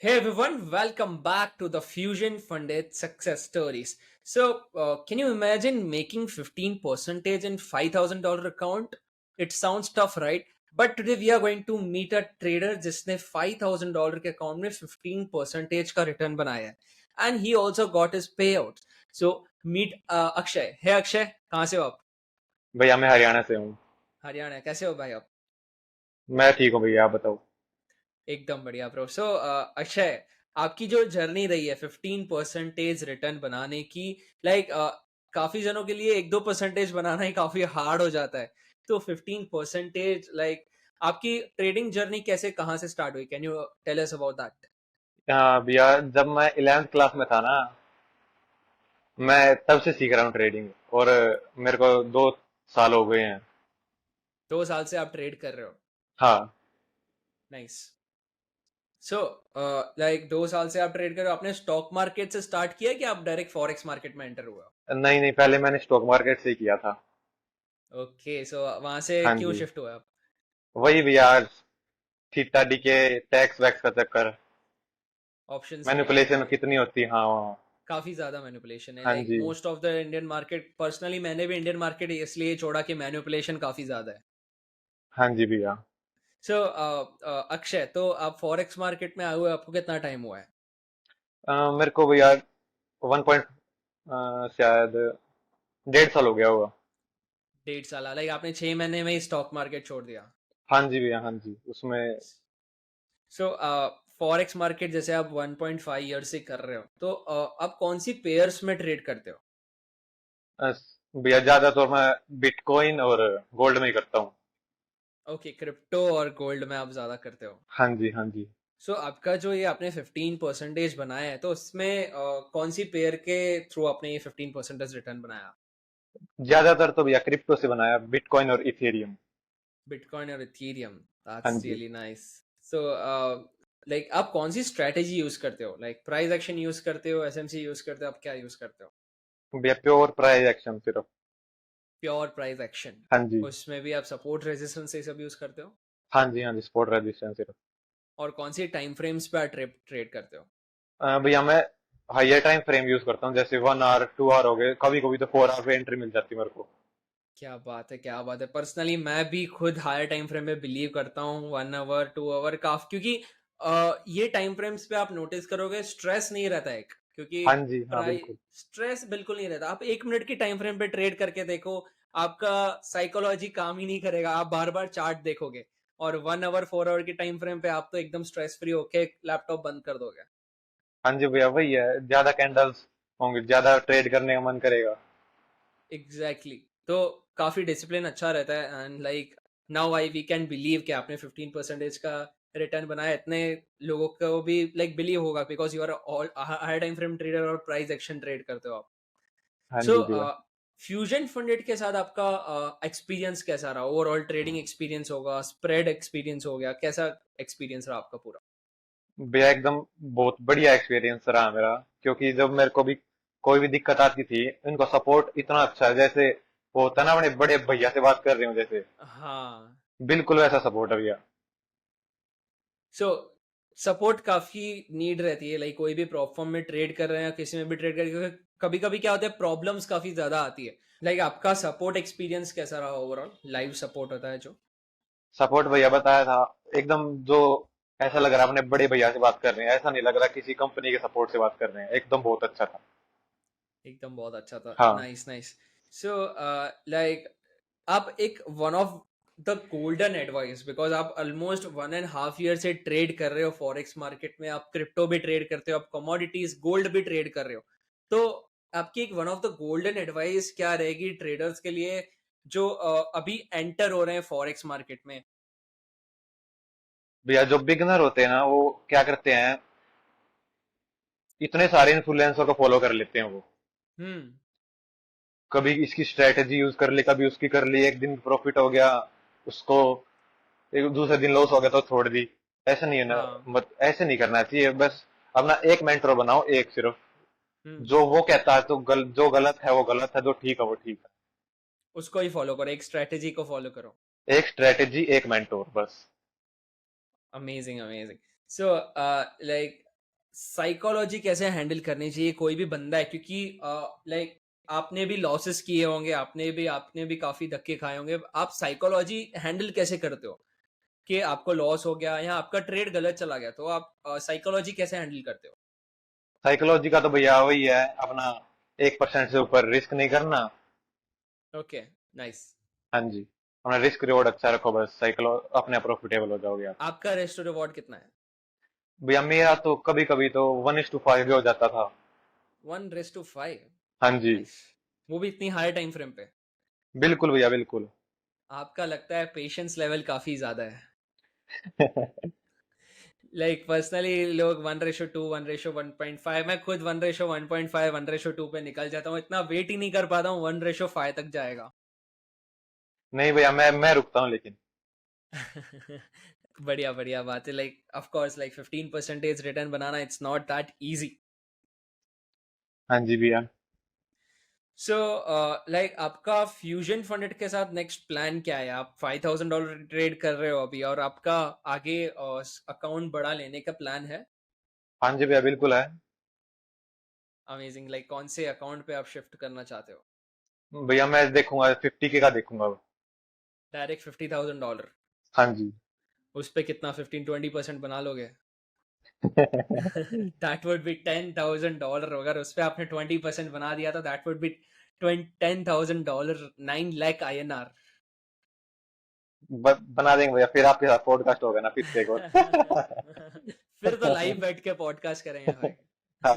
Hey everyone, welcome back to the Fusion Funded Success Stories. Can you imagine making 15% in $5,000 account? It sounds tough, right? But today we are going to meet a trader जिसने $5,000 के account में 15% का return बनाया है and he also got his payouts. So meet Akshay. Hey Akshay, कहाँ से हो आप? भैया मैं हरियाणा से हूँ। हरियाणा कैसे हो भाई आप? मैं ठीक हूँ भैया, आप बताओ। एकदम बढ़िया ब्रो। अक्षय, आपकी जो जर्नी रही है 15% रिटर्न बनाने की, लाइक काफी जनों के लिए 1-2% बनाना ही काफी हार्ड हो जाता है। तो 15%, लाइक आपकी ट्रेडिंग जर्नी कैसे, कहाँ से स्टार्ट हुई? Can you tell us about that? भैया जब मैं 11th क्लास में था ना, मैं तब से सीख रहा हूँ ट्रेडिंग। और मेरे को 2 साल हो गए हैं। 2 साल से आप ट्रेड कर रहे हो? हाँ। नाइस। सो लाइक 2 साल से आप ट्रेड कर रहे हो, आपने स्टॉक मार्केट से स्टार्ट किया कि आप डायरेक्ट फॉरेक्स मार्केट में एंटर हुए? नहीं नहीं, पहले मैंने स्टॉक मार्केट से ही किया था। ओके, सो वहां से हाँ क्यों जी। शिफ्ट हुआ आप? वही भैया, थीटा डी के टैक्स वैक्स का चक्कर, ऑप्शंस में गए मैनिपुलेशन थे? कितनी होती है। हाँ हाँ। काफी ज्यादा मैनिपुलेशन है, हाँ लाइक जी। Most of the Indian market, personally मैंने भी इंडियन मार्केट इसलिए छोड़ा कि मैनिपुलेशन काफी ज्यादा है। हाँ जी भैया। अक्षय, तो आप फॉरेक्स मार्केट में आए हुए आपको कितना टाइम हुआ है? मेरे को भैया 1 पॉइंट शायद 1.5 साल हो गया होगा। 1.5 साल, लाइक आपने 6 महीने में ही स्टॉक मार्केट छोड़ दिया? हाँ जी भैया, हाँ जी उसमें। सो फॉरेक्स मार्केट जैसे आप 1.5 ईयर से कर रहे हो, तो आप कौन सी पेयर्स में ट्रेड करते हो? अ, भैया ज्यादातर मैं बिटकॉइन और गोल्ड में ही करता हूँ। ओके, क्रिप्टो और गोल्ड में आप ज्यादा करते हो। हाँ जी, हाँ जी। आपका जो ये आपने 15% बनाया है, तो उसमें कौन सी पेयर के थ्रू आपने ये 15% रिटर्न बनाया? ज्यादातर तो भैया क्रिप्टो से बनाया, बिटकॉइन और इथेरियम। बिटकॉइन और इथेरियम, हाँ दैट्स जी। Really nice. सो लाइक आप कौन सी स्ट्रेटेजी यूज करते हो? लाइक प्राइस एक्शन यूज करते हो, एसएमसी यूज करते हो, आप क्या यूज करते हो? भैया प्योर प्राइस एक्शन सिर्फ। Pure price action. हाँ जी। उसमें भी आप सपोर्ट रेजिस्टेंस ये सब यूज करते हो? हाँ जी, हाँ जी स्पॉट रजिस्टेंस सिर्फ। और कौन सी टाइम फ्रेम्स पे आप ट्रेड करते हो? भैया मैं हाइयर टाइम फ्रेम यूज करता हूँ, जैसे 1 आवर 2 आवर हो गए, कभी कभी तो 4 आवर पे एंट्री मिल जाती है मेरे को। क्या बात है, क्या बात है। पर्सनली मैं भी खुद हायर टाइम फ्रेम में बिलीव करता हूँ, 1 आवर 2 आवर काफ, क्योंकि ये टाइम फ्रेम्स पे आप नोटिस करोगे स्ट्रेस नहीं रहता है एक, क्योंकि हाँ जी, हाँ प्राइस बिल्कुल। स्ट्रेस बिल्कुल नहीं रहता। आप 1 मिनट की टाइम फ्रेम पे ट्रेड करके देखो, आपका साइकोलॉजी काम ही नहीं करेगा, आप बार बार चार्ट देखोगे। और 1 आवर 4 आवर की टाइम फ्रेम पे आप तो एकदम स्ट्रेस फ्री होके लैपटॉप बंद कर दोगे। हाँ जी भैया, वही है, ज्यादा कैंडल्स होंगे ज्यादा ट्रेड करने का मन करेगा। Exactly exactly. तो काफी डिसिप्लिन अच्छा रहता है, and like now I we can believe कि आपने 15% का रिटर्न बनाया। इतने लोगों को भी लाइक बिलीव होगा, because you are all high time frame trader और प्राइस एक्शन ट्रेड करते हो आप। हाँ सो जी भैया। फ्यूजन फंडेड के साथ आपका एक्सपीरियंस कैसा रहा? ओवरऑल ट्रेडिंग एक्सपीरियंस होगा, स्प्रेड एक्सपीरियंस हो गया, कैसा एक्सपीरियंस रहा आपका पूरा? भैया एकदम बहुत बढ़िया एक्सपीरियंस रहा मेरा। क्योंकि जब मेरे को भी कोई भी दिक्कत आती थी, इनका सपोर्ट इतना अच्छा है, जैसे वो होता है ना, अपने बड़े भैया से बात कर रहे हो जैसे, हाँ। बिल्कुल वैसा सपोर्ट है भैया। सो सपोर्ट काफी नीड रहती है, लाइक कोई भी प्लेटफॉर्म में ट्रेड कर रहे हैं या किसी में भी ट्रेड कर रहे हैं, कभी कभी क्या होता है, प्रॉब्लम्स काफी ज्यादा आती है। लाइक आपका सपोर्ट एक्सपीरियंस कैसा रहा? ओवरऑल लाइव सपोर्ट होता है जो। सपोर्ट भैया बताया था, एकदम जो ऐसा लग रहा है अपने बड़े भैया से बात कर रहे हैं, ऐसा नहीं लग रहा किसी कंपनी के सपोर्ट से बात कर रहे हैं, एकदम बहुत अच्छा था। एकदम बहुत अच्छा था। हाँ। Nice nice. सो लाइक आप एक one of the golden advice, because आप ऑलमोस्ट 1.5 ईयर से ट्रेड कर रहे हो फॉरेक्स मार्केट में, आप क्रिप्टो भी ट्रेड करते हो, आप कमोडिटीज गोल्ड भी ट्रेड कर रहे हो। तो आपकी एक one of the golden advice क्या रहेगी ट्रेडर्स के लिए जो अभी एंटर हो रहे हैं फॉरेक्स मार्केट में? भैया जो बिगनर होते हैं ना, वो क्या करते हैं, इतने सारे इन्फ्लुएंसर को फॉलो कर लेते हैं वो। हम्म। कभी इसकी स्ट्रेटेजी यूज कर ली, कभी उसकी कर ली, एक दिन प्रॉफिट हो गया उसको, एक दूसरे दिन लॉस हो गया तो छोड़ दी। ऐसा नहीं है ना, हाँ। ऐसे नहीं करना चाहिए। बस अपना एक मेंटर बनाओ, एक सिर्फ, हम्म। जो वो कहता है तो जो गलत है वो गलत है, जो ठीक है वो ठीक उसको ही फॉलो करो, एक स्ट्रेटेजी को फॉलो करो। है। एक स्ट्रेटेजी एक मेंटोर बस। Amazing amazing. So like psychology कैसे हैंडल करनी चाहिए कोई भी बंदा है, क्योंकि लाइक आपने भी लॉसेस किए होंगे, आपने भी काफी धक्के खाए होंगे। आप साइकोलॉजी हैंडल कैसे करते हो कि आपको लॉस हो गया या आपका ट्रेड गलत चला गया, तो आप साइकोलॉजी कैसे हैंडल करते हो? साइकोलॉजी का तो भैया वही है अपना, 1% से ऊपर रिस्क नहीं करना। Okay, nice. हाँ जी, अपना रिस्क रिवॉर्ड अच्छा रखो, बस साइकिल अपने प्रॉफिटेबल हो जाओगे आप। आपका रेस्ट रिवॉर्ड कितना है? भैया मेरा तो कभी कभी तो 1:5 भी हो जाता था। 1:5? हाँ जी, नाइस। वो भी इतनी हाई टाइम फ्रेम पे? बिल्कुल भैया बिल्कुल। आपका लगता है पेशेंस लेवल काफी ज्यादा है। लाइक पर्सनली लोग 1:2, 1:1.5, मैं खुद 1:1.5, 1:2 पे निकल जाता हूँ, इतना वेट ही नहीं कर पाता हूँ 1:5 तक जाएगा। नहीं भैया, मैं रुकता हूँ लेकिन। बढ़िया बढ़िया बात है। Like of course, like 15% return banana, it's not that easy. हाँ जी भैया। सो लाइक आपका फ्यूजन फंड के साथ नेक्स्ट प्लान क्या है? आप $5,000 ट्रेड कर रहे हो अभी, और आपका आगे अकाउंट बड़ा लेने का प्लान है? हाँ जी भैया बिल्कुल है। अमेजिंग। लाइक कौन से अकाउंट पे आप शिफ्ट करना चाहते हो? भैया मैं देखूंगा 50K का देखूंगा अब। डायरेक्ट $50,000? हाँ जी। उस पे कितना 15-20% बना लोगे? That would be $10,000। अगर उस पे आपने 20% बना दिया तो that would be $10,000, 9 lakh INR। बना देंगे भैया, फिर आपके साथ पॉडकास्ट होगा ना फिर से एक और। फिर तो लाइव बैठ के पॉडकास्ट करेंगे भाई। हाँ।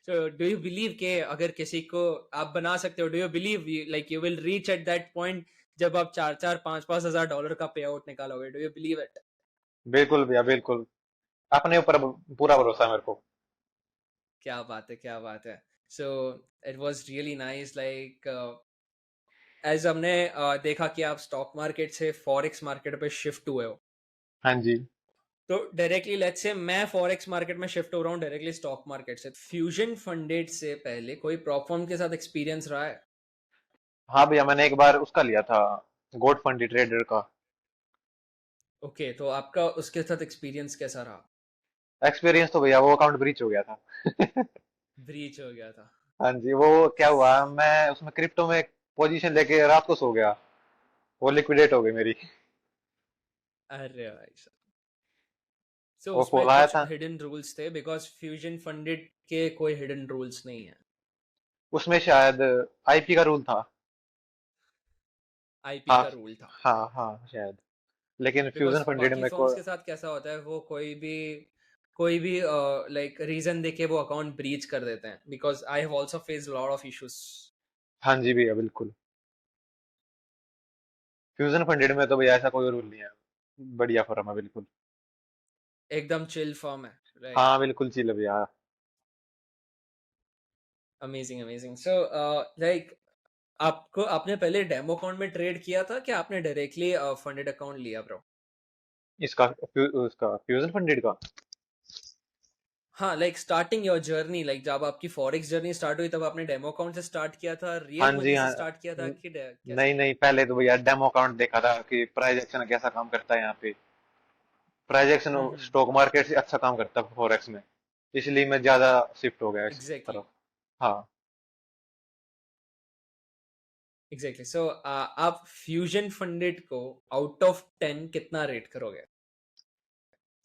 सो डू यू बिलीव के अगर किसी को आप बना सकते हो, do you believe like you will reach at that point जब आप 4-5 $5,000 का पे आउट निकालोगे? Do you believe it? बिल्कुल भैया बिल्कुल, अपने ऊपर पूरा भरोसा है मेरे को। क्या बात है, क्या बात है। So it was really nice. Like as हमने देखा कि आप स्टॉक मार्केट से फॉरेक्स मार्केट पे शिफ्ट हुए हो, हाँ जी। तो डायरेक्टली लेट्स से मैं फॉरेक्स मार्केट में शिफ्ट हो रहा हूँ डायरेक्टली स्टॉक मार्केट से, फ्यूजन फंडेड से पहले कोई प्रॉप फॉर्म के साथ एक्सपीरियंस रहा है? हाँ भैया, मैंने एक बार उसका लिया था, गोड फंडी ट्रेडर का। ओके, तो आपका उसके साथ एक्सपीरियंस कैसा रहा? एक्सपीरियंस तो भैया वो अकाउंट ब्रीच हो गया था। ब्रीच हो गया था? हाँ जी, वो क्या हुआ, मैं उसमें क्रिप्टो में पोजीशन लेके रात को सो गया, वो लिक्विडेट हो गई मेरी। अरे भाई साहब। सो वो उसमें कॉल आया कुछ था। हिडन रूल्स थे? बिकॉज फ्यूजन फंडेड के कोई हिडन रूल्स नहीं है। उसमें शायद आईपी का रूल था। आईपी हाँ का रूल था? हाँ हाँ शायद। लेकिन फ्यूजन बिकॉज फंडेड बाकी में को। फर्म्स के साथ कैसा होता है, वो कोई भी लाइक रीजन देके वो अकाउंट ब्रीच कर देते हैं, because I have also faced lot of issues. हाँ जी भैया बिल्कुल। फ्यूजन फंडेड में तो भैया ऐसा कोई रूल नहीं है, बढ़िया फर्म है बिल्कुल। एकदम चिल फॉर्म है, राइट? हाँ बिल्कुल चिल भैया। Amazing amazing. सो लाइक आपने पहले डेमो अकाउंट में ट्रेड किया था कि आपने डायरेक्टली फंडेड अकाउंट लिया ब्रो? उसका फ्यूजन फंडेड का। हाँ, like starting your journey, like जब आपकी फॉरेक्स जर्नी स्टार्ट हुई तब आपने डेमो अकाउंट से स्टार्ट किया था, हाँ रियल जी मनी से हाँ। स्टार्ट किया था न- कि कैसे? नहीं नहीं, पहले तो भैया डेमो अकाउंट देखा था कि प्राइस एक्शन कैसा काम करता है यहाँ पे। प्राइस एक्शन हम्म। स्टॉक मार्केट से अच्छा काम करता है फॉरेक्स में, इसलिए मैं ज्यादा शिफ्ट हो गया इस एग्जैक्टली तरफ। हाँ। एग्जैक्टली। सो आप फ्यूजन फंडेड को आउट ऑफ 10 कितना रेट करोगे?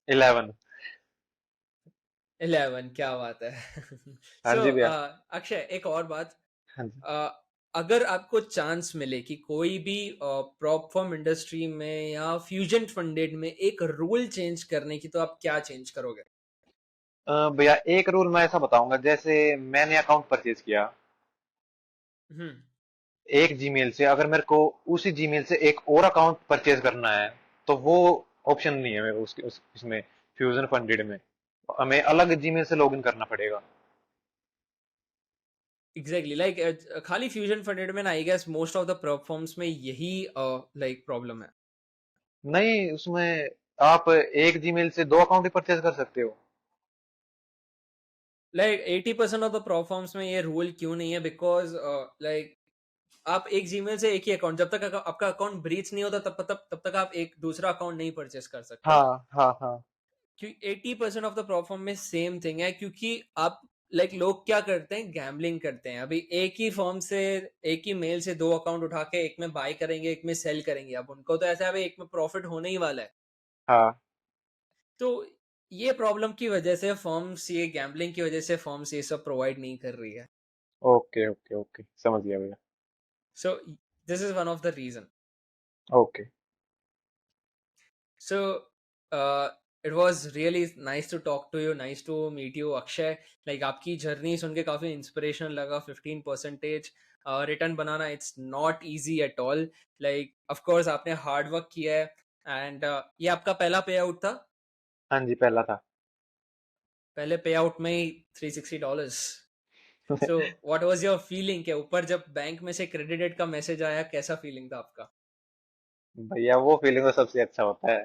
11। 11? क्या बात है। हाँ सो जी भैया। अक्षय, एक और बात। हाँ जी। अ, अगर आपको चांस मिले कि कोई भी प्रॉप फॉर्म इंडस्ट्री में या फ्यूजन फंडेड में एक रूल चेंज करने की, तो आप क्या चेंज करोगे? भैया एक रूल मैं ऐसा बताऊंगा, जैसे मैंने अकाउंट परचेज किया हम्म। एक जीमेल से, अगर मेरे को उसी जीमेल से एक और अकाउंट परचेज करना है तो वो ऑप्शन नहीं है मेरे इसमें, फ्यूजन फंडेड में हमें अलग जीमेल से लॉगिन करना पड़ेगा। एग्जैक्टली, लाइक खाली फ्यूजन फंडेड में ना, I guess most of the prop firms में यही लाइक प्रॉब्लम है। नहीं, उसमें आप एक जीमेल से दो अकाउंट ही परचेज कर सकते हो। Like 80% of the prop firms में ये रूल क्यों नहीं है? बिकॉज लाइक आप एक जीमेल से एक ही अकाउंट, जब तक आपका अकाउंट ब्रीच नहीं होता तब तक आप एक दूसरा अकाउंट नहीं परचेस कर सकते। हाँ हाँ हाँ। 80% ऑफ द प्रॉब्लम में सेम थिंग है, क्योंकि आप लाइक लोग क्या करते हैं, गैम्बलिंग करते हैं। अभी एक ही फॉर्म से, एक ही मेल से दो अकाउंट उठा के एक में बाय करेंगे, एक में सेल करेंगे। अब उनको तो ऐसा है, अभी एक में प्रॉफिट होने ही वाला है। हाँ। तो ये प्रॉब्लम की वजह से फॉर्म्स, ये गैम्बलिंग की वजह से फॉर्म्स ये सब प्रोवाइड नहीं कर रही है। ओके ओके ओके, समझ गया भैया। So this is one of the reason. Okay. So uh, it was really nice to talk to you, nice to meet you, Akshay. Like आपकी जर्नी सुन के काफी इंस्पिरेशनल लगा। 15% return banana, it's not easy at all. Like of course आपने hard work किया है। And ये आपका पहला पे आउट था? हाँ जी, पहला था। पहले पे आउट में ही $360। So what was your feeling के ऊपर जब बैंक में से क्रेडिटेड का मैसेज आया, कैसा फीलिंग था आपका? भैया वो फीलिंग तो सबसे अच्छा होता है।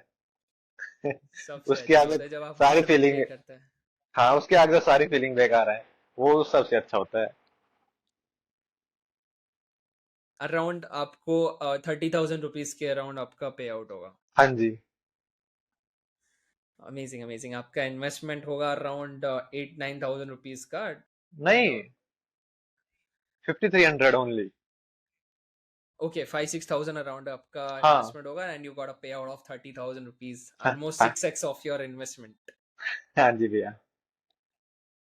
सबसे उसके अच्छा आगे होता है जब आप सारी हार्ड वर्क फीलिंग, पे करते हैं। हाँ उसके आगे तो सारी फीलिंग बेकार है। वो सबसे अच्छा होता है। अराउंड आपको 30,000 रुपीज के अराउंड आपका पे आउट होगा। हाँ जी। Amazing amazing. आपका इन्वेस्टमेंट होगा अराउंड 8-9 thousand रुपीज का। एंड नहीं, 5300 ओनली। ओके, 5-6 thousand अराउंड आपका हाँ इन्वेस्टमेंट होगा, and you got a pay out of 30,000 rupees, हाँ ऑलमोस्ट हाँ। 6x of your investment. हाँ जी भैया।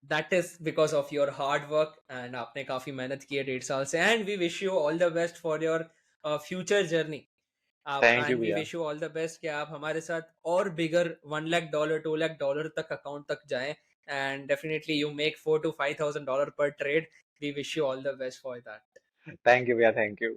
That is because of your hard work, and आपने काफी मेहनत की है 1.5 साल से। And we wish you all the best for your future journey. आप, थैंक यू एंड वी भैया। Wish you all the best कि आप हमारे साथ और बिगर $1 लाख, $2 लाख तक अकाउंट तक जाएं। And definitely you make $4,000 to $5,000 per trade. We wish you all the best for that. Thank you भैया, thank you.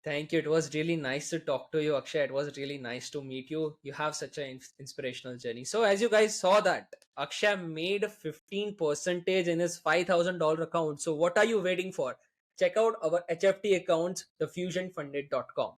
Thank you. It was really nice to talk to you, Akshay. It was really nice to meet you. You have such an inspirational journey. So, as you guys saw that Akshay made 15% in his $5,000 account. So, what are you waiting for? Check out our HFT accounts, thefusionfunded.com.